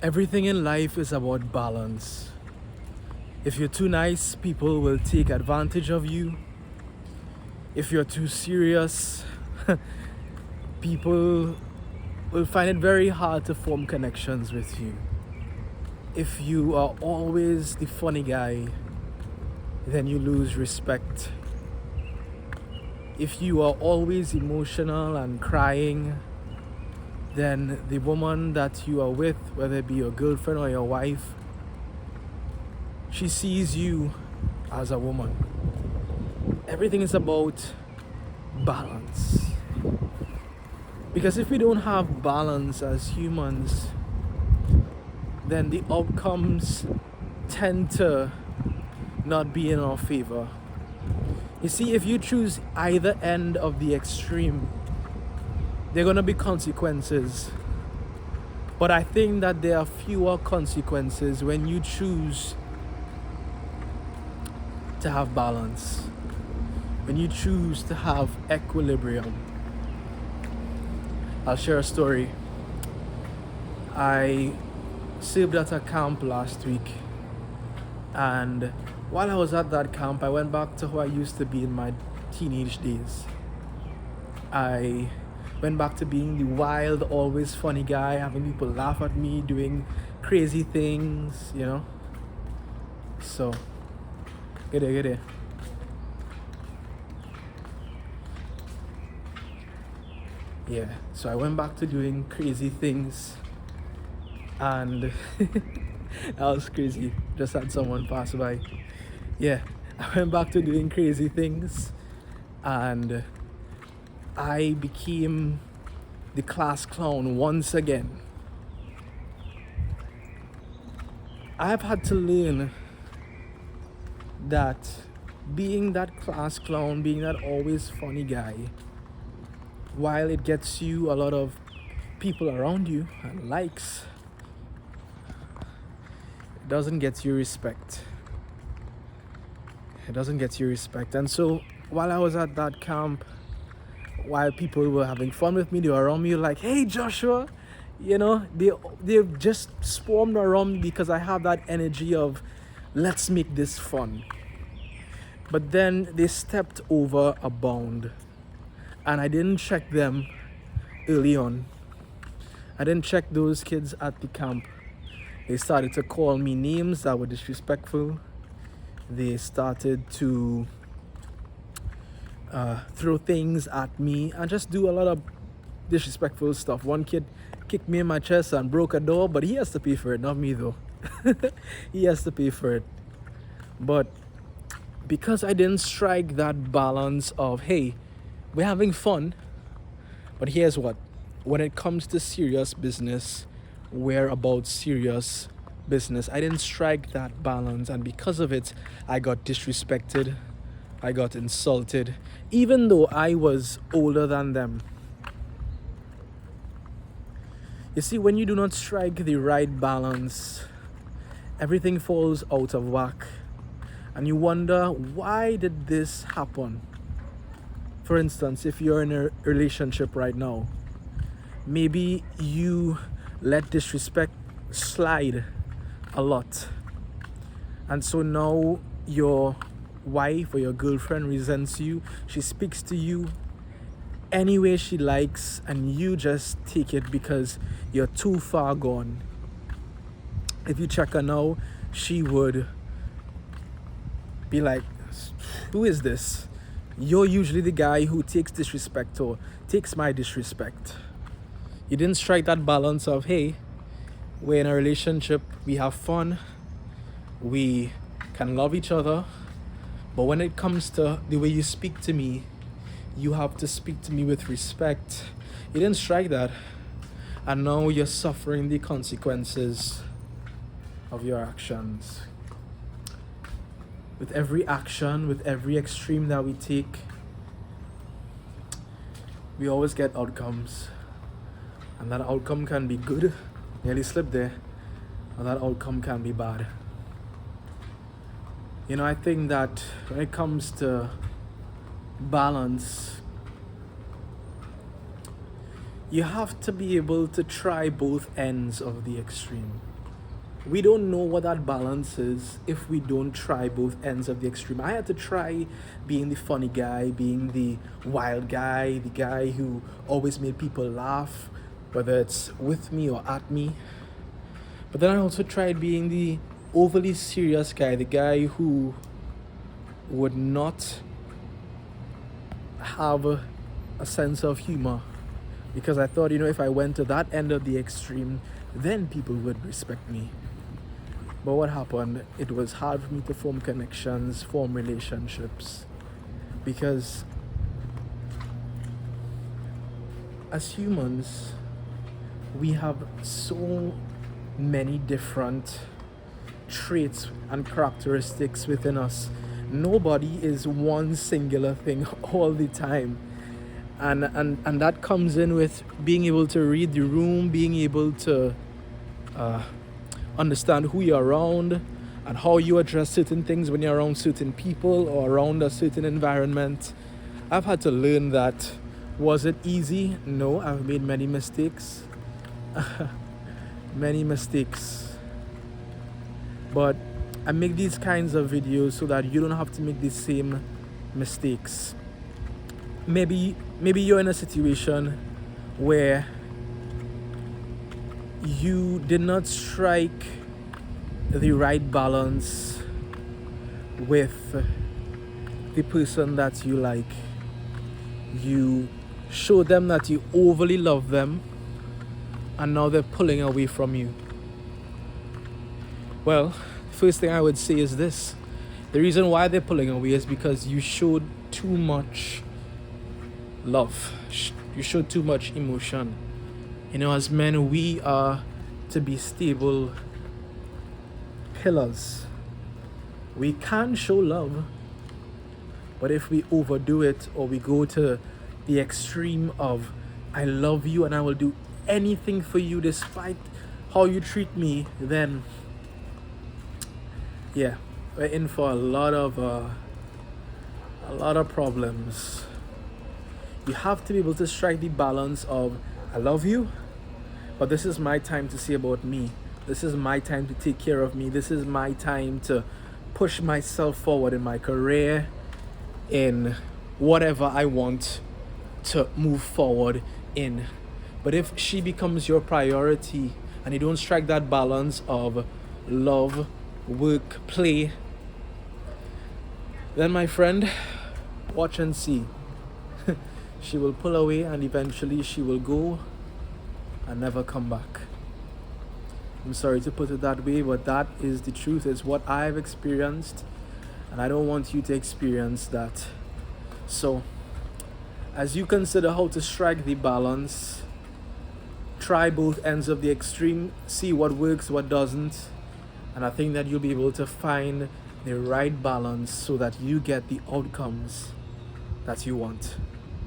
Everything in life is about balance. If you're too nice, people will take advantage of you. If you're too serious, people will find it very hard to form connections with you. If you are always the funny guy, then you lose respect. If you are always emotional and crying, then the woman that you are with, whether it be your girlfriend or your wife, she sees you as a woman. Everything is about balance. Because if we don't have balance as humans, then the outcomes tend to not be in our favor. You see, if you choose either end of the extreme, there are going to be consequences. But I think that there are fewer consequences when you choose to have balance, when you choose to have equilibrium. I'll share a story. I served at a camp last week, and while I was at that camp, I went back to who I used to be in my teenage days. I went back to being the wild, always funny guy, having people laugh at me, doing crazy things, So, get it. Yeah, so I went back to doing crazy things, and that was crazy. Just had someone pass by. Yeah, I went back to doing crazy things, and I became the class clown once again. I've had to learn that being that class clown, being that always funny guy, while it gets you a lot of people around you and likes, it doesn't get you respect. It doesn't get you respect. And so while I was at that camp, while people were having fun with me, they were around me like, hey Joshua, they just swarmed around me because I have that energy of let's make this fun. But then they stepped over a bound, and I didn't check them early on. I didn't check those kids at the camp. They started to call me names that were disrespectful. They started to throw things at me and just do a lot of disrespectful stuff. One kid kicked me in my chest and broke a door, but he has to pay for it, not me though. He has to pay for it. But because I didn't strike that balance of, hey, we're having fun, but here's what, when it comes to serious business, we're about serious business. I didn't strike that balance, and because of it, I got disrespected, I got insulted, even though I was older than them. You see, when you do not strike the right balance, everything falls out of whack, and you wonder, why did this happen? For instance, if you're in a relationship right now, maybe you let disrespect slide a lot, and so now your wife or your girlfriend resents you. She speaks to you any way she likes, and you just take it because you're too far gone. If you check her now, she would be like, who is this? You're usually the guy who takes disrespect or takes my disrespect. You didn't strike that balance of, hey, we're in a relationship, we have fun, we can love each other, but when it comes to the way you speak to me, you have to speak to me with respect. You didn't strike that, and now you're suffering the consequences of your actions. With every action, with every extreme that we take, we always get outcomes. And that outcome can be good, nearly slipped there, or that outcome can be bad. I think that when it comes to balance, You have to be able to try both ends of the extreme. We don't know what that balance is if we don't try both ends of the extreme. I had to try being the funny guy, being the wild guy, the guy who always made people laugh, whether it's with me or at me. But then I also tried being the overly serious guy, the guy who would not have a sense of humor. Because I thought, if I went to that end of the extreme, then people would respect me. But what happened? It was hard for me to form connections, form relationships. Because as humans, we have so many different traits and characteristics within us. Nobody is one singular thing all the time. And that comes in with being able to read the room, being able to understand who you're around and how you address certain things when you're around certain people or around a certain environment. I've had to learn that. Was it easy? No, I've made many mistakes. Many mistakes. But I make these kinds of videos so that you don't have to make the same mistakes. Maybe you're in a situation where you did not strike the right balance with the person that you like. You show them that you overly love them, and now they're pulling away from you. Well, first thing I would say is this. The reason why they're pulling away is because you showed too much love. You showed too much emotion. As men, we are to be stable pillars. We can show love, but if we overdo it or we go to the extreme of I love you and I will do anything for you despite how you treat me, then yeah, we're in for a lot of problems. You have to be able to strike the balance of I love you, but this is my time to see about me. This is my time to take care of me. This is my time to push myself forward in my career, in whatever I want to move forward in. But if she becomes your priority and you don't strike that balance of love, work, play, then my friend, watch and see. She will pull away and eventually she will go and never come back. I'm sorry to put it that way, but that is the truth. It's what I've experienced, and I don't want you to experience that. So, as you consider how to strike the balance, try both ends of the extreme, see what works, what doesn't, and I think that you'll be able to find the right balance so that you get the outcomes that you want.